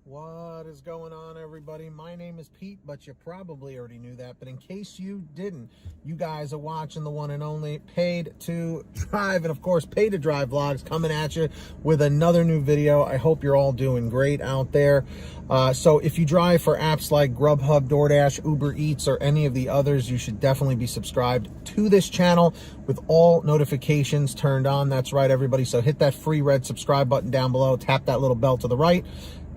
What is going on, everybody? My name is Pete, but you probably already knew that. But in case you didn't, you guys are watching the one and only Paid to Drive, and of course, Paid to Drive vlogs coming at you with another new video. I hope you're all doing great out there. So if you drive for apps like GrubHub, DoorDash, Uber Eats, or any of the others, you should definitely be subscribed to this channel with all notifications turned on. That's right, everybody. So hit that free red subscribe button down below, tap that little bell to the right,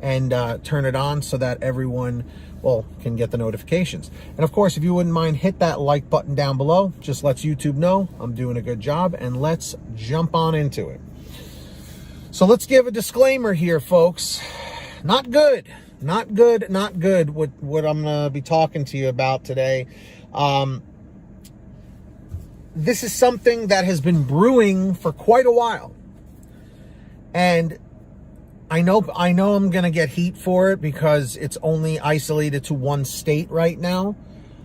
and turn it on so that everyone, well, can get the notifications. And of course, if you wouldn't mind, hit that like button down below. Just lets YouTube know I'm doing a good job, and let's jump on into it. So let's give a disclaimer here, folks. Not good, not good, not good what I'm gonna be talking to you about today. This is something that has been brewing for quite a while, and I know I'm going to get heat for it because it's only isolated to one state right now.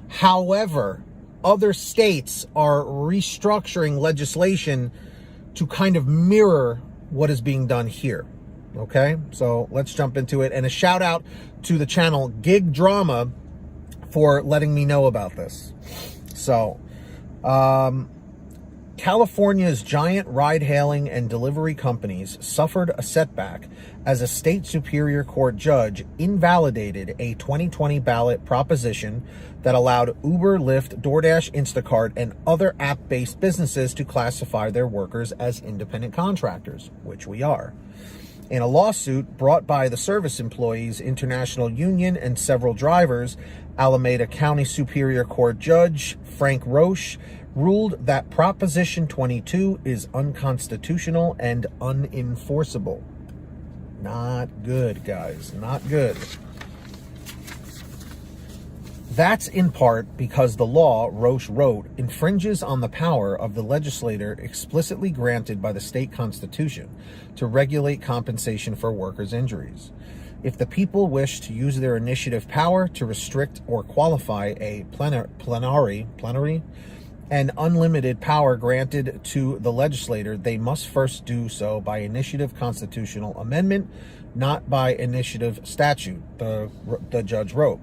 However, other states are restructuring legislation to kind of mirror what is being done here. Okay, so let's jump into it. And a shout out to the channel Gig Drama for letting me know about this. So, California's giant ride-hailing and delivery companies suffered a setback as a state superior court judge invalidated a 2020 ballot proposition that allowed Uber, Lyft, DoorDash, Instacart, and other app-based businesses to classify their workers as independent contractors, which we are. In a lawsuit brought by the Service Employees International Union and several drivers, Alameda County Superior Court Judge Frank Roche ruled that Proposition 22 is unconstitutional and unenforceable. Not good, guys. Not good. That's in part because the law, Roche wrote, infringes on the power of the legislator explicitly granted by the state constitution to regulate compensation for workers' injuries. If the people wish to use their initiative power to restrict or qualify a plenary and unlimited power granted to the legislator, they must first do so by initiative constitutional amendment, not by initiative statute, the judge wrote.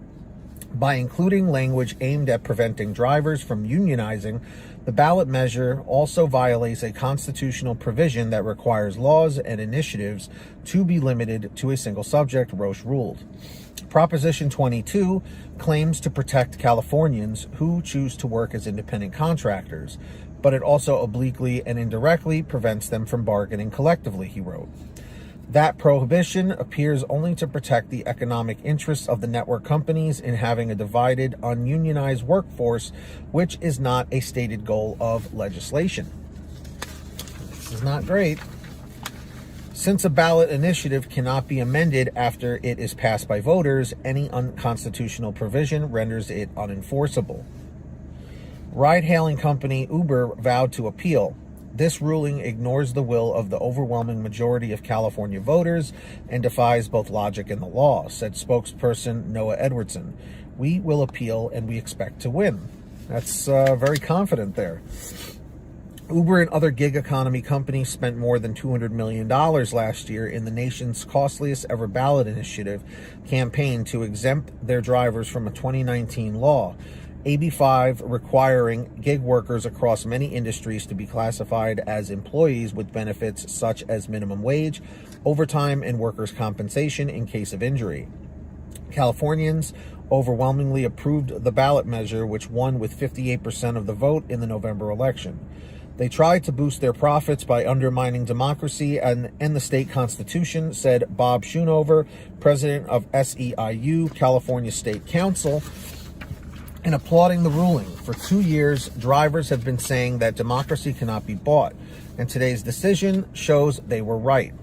By including language aimed at preventing drivers from unionizing, the ballot measure also violates a constitutional provision that requires laws and initiatives to be limited to a single subject, Roche ruled. Proposition 22 claims to protect Californians who choose to work as independent contractors, but it also obliquely and indirectly prevents them from bargaining collectively, he wrote. That prohibition appears only to protect the economic interests of the network companies in having a divided, ununionized workforce, which is not a stated goal of legislation. This is not great. Since a ballot initiative cannot be amended after it is passed by voters, any unconstitutional provision renders it unenforceable. Ride-hailing company Uber vowed to appeal. This ruling ignores the will of the overwhelming majority of California voters and defies both logic and the law, said spokesperson Noah Edwardson. We will appeal and we expect to win. That's very confident there. Uber and other gig economy companies spent more than $200 million last year in the nation's costliest ever ballot initiative campaign to exempt their drivers from a 2019 law, AB 5, requiring gig workers across many industries to be classified as employees with benefits such as minimum wage, overtime, and workers' compensation in case of injury. Californians overwhelmingly approved the ballot measure, which won with 58% of the vote in the November election. They tried to boost their profits by undermining democracy and the state constitution, said Bob Schoonover, president of SEIU, California State Council, in applauding the ruling. For 2 years, drivers have been saying that democracy cannot be bought, and today's decision shows they were right.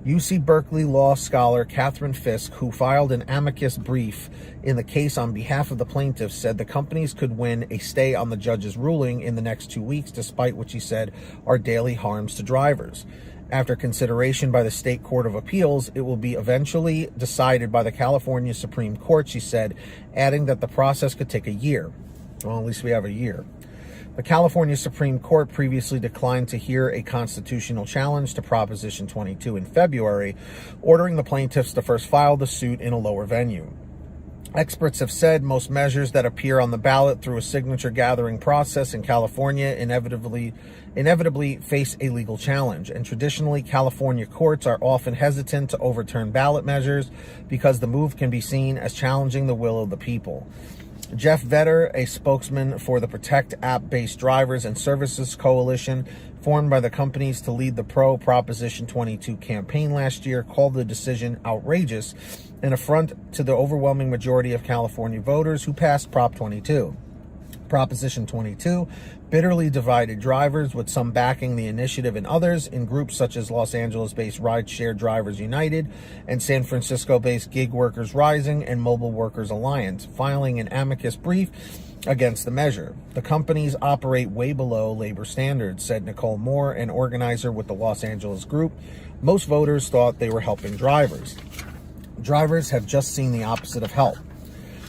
UC Berkeley law scholar Catherine Fisk, who filed an amicus brief in the case on behalf of the plaintiffs, said the companies could win a stay on the judge's ruling in the next 2 weeks, despite what she said are daily harms to drivers. After consideration by the State Court of Appeals, it will be eventually decided by the California Supreme Court, she said, adding that the process could take a year. Well, at least we have a year. The California Supreme Court previously declined to hear a constitutional challenge to Proposition 22 in February, ordering the plaintiffs to first file the suit in a lower venue. Experts have said most measures that appear on the ballot through a signature gathering process in California inevitably face a legal challenge, and traditionally California courts are often hesitant to overturn ballot measures because the move can be seen as challenging the will of the people. Jeff Vetter, a spokesman for the Protect App-Based Drivers and Services Coalition, formed by the companies to lead the pro-Proposition 22 campaign last year, called the decision outrageous, an affront to the overwhelming majority of California voters who passed Prop 22. Proposition 22 bitterly divided drivers, with some backing the initiative and others in groups such as Los Angeles-based Rideshare Drivers United and San Francisco-based Gig Workers Rising and Mobile Workers Alliance, filing an amicus brief against the measure. The companies operate way below labor standards, said Nicole Moore, an organizer with the Los Angeles group. Most voters thought they were helping drivers. Drivers have just seen the opposite of help.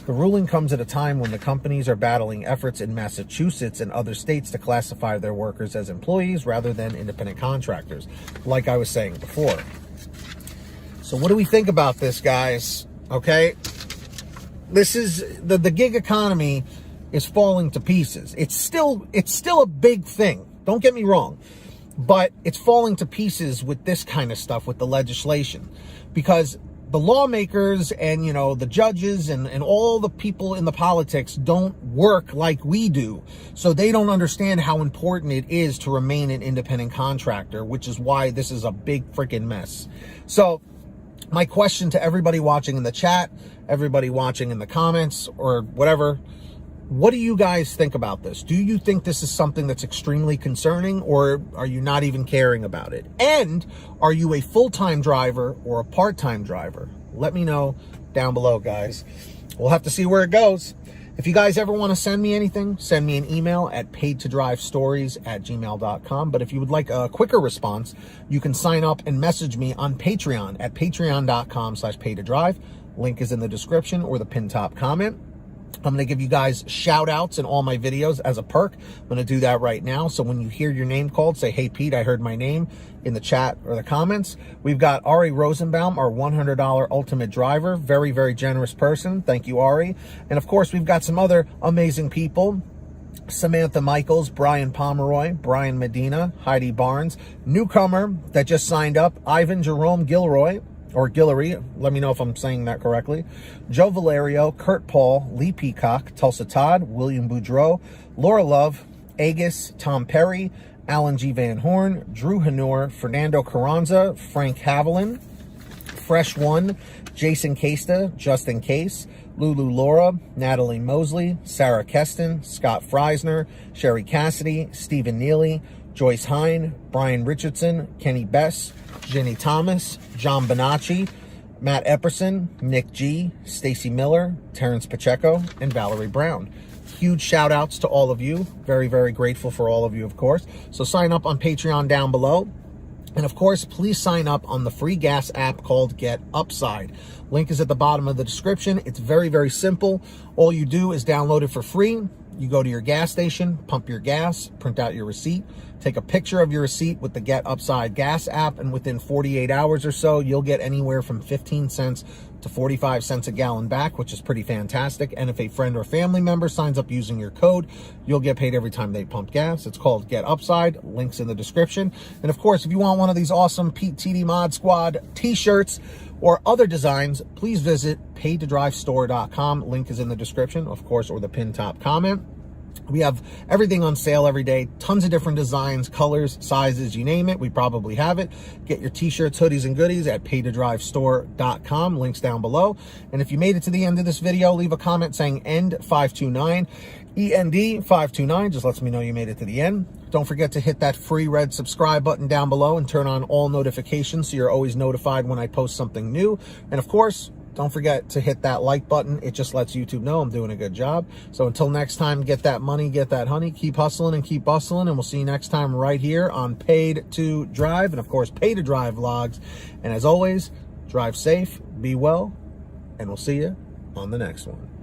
The ruling comes at a time when the companies are battling efforts in Massachusetts and other states to classify their workers as employees rather than independent contractors, like I was saying before. So what do we think about this, guys? Okay? This is the gig economy is falling to pieces. It's still a big thing. Don't get me wrong. But it's falling to pieces with this kind of stuff, with the legislation, because the lawmakers and, the judges and all the people in the politics don't work like we do. So they don't understand how important it is to remain an independent contractor, which is why this is a big freaking mess. So my question to everybody watching in the chat, everybody watching in the comments or whatever, what do you guys think about this? Do you think this is something that's extremely concerning, or are you not even caring about it? And are you a full-time driver or a part-time driver? Let me know down below, guys. We'll have to see where it goes. If you guys ever want to send me anything, send me an email at paidtodrivestories@gmail.com. But if you would like a quicker response, you can sign up and message me on Patreon at patreon.com/paidtodrive. Link is in the description or the pinned top comment. I'm going to give you guys shout outs in all my videos as a perk. I'm going to do that right now. So when you hear your name called, say, "Hey, Pete, I heard my name," in the chat or the comments. We've got Ari Rosenbaum, our $100 ultimate driver. Very, very generous person. Thank you, Ari. And of course, we've got some other amazing people. Samantha Michaels, Brian Pomeroy, Brian Medina, Heidi Barnes, newcomer that just signed up, Ivan Jerome Gilroy, or Guillory, let me know if I'm saying that correctly, Joe Valerio, Kurt Paul, Lee Peacock, Tulsa Todd, William Boudreau, Laura Love, Agus, Tom Perry, Alan G. Van Horn, Drew Hanor, Fernando Carranza, Frank Haviland, Fresh One, Jason Casta, Justin Case, Lulu Laura, Natalie Mosley, Sarah Keston, Scott Freisner, Sherry Cassidy, Stephen Neely, Joyce Hine, Brian Richardson, Kenny Bess, Jenny Thomas, John Bonacci, Matt Epperson, Nick G, Stacy Miller, Terrence Pacheco, and Valerie Brown. Huge shout outs to all of you. Very, very grateful for all of you, of course. So sign up on Patreon down below. And of course, please sign up on the free gas app called Get Upside. Link is at the bottom of the description. It's very, very simple. All you do is download it for free. You go to your gas station, pump your gas, print out your receipt, take a picture of your receipt with the Get Upside gas app, and within 48 hours or so, you'll get anywhere from 15 cents to 45 cents a gallon back, which is pretty fantastic. And if a friend or family member signs up using your code, you'll get paid every time they pump gas. It's called Get Upside. Links in the description. And of course, if you want one of these awesome Pete TD Mod Squad t-shirts or other designs, please visit paidtodrivestore.com. Link is in the description, of course, or the pinned top comment. We have everything on sale every day. Tons of different designs, colors, sizes, you name it. We probably have it. Get your t-shirts, hoodies, and goodies at paidtodrivestore.com. Links down below. And if you made it to the end of this video, leave a comment saying END 529. END 529 just lets me know you made it to the end. Don't forget to hit that free red subscribe button down below and turn on all notifications so you're always notified when I post something new. And of course, don't forget to hit that like button. It just lets YouTube know I'm doing a good job. So until next time, get that money, get that honey, keep hustling and keep bustling. And we'll see you next time right here on Paid to Drive. And of course, Pay to Drive vlogs. And as always, drive safe, be well, and we'll see you on the next one.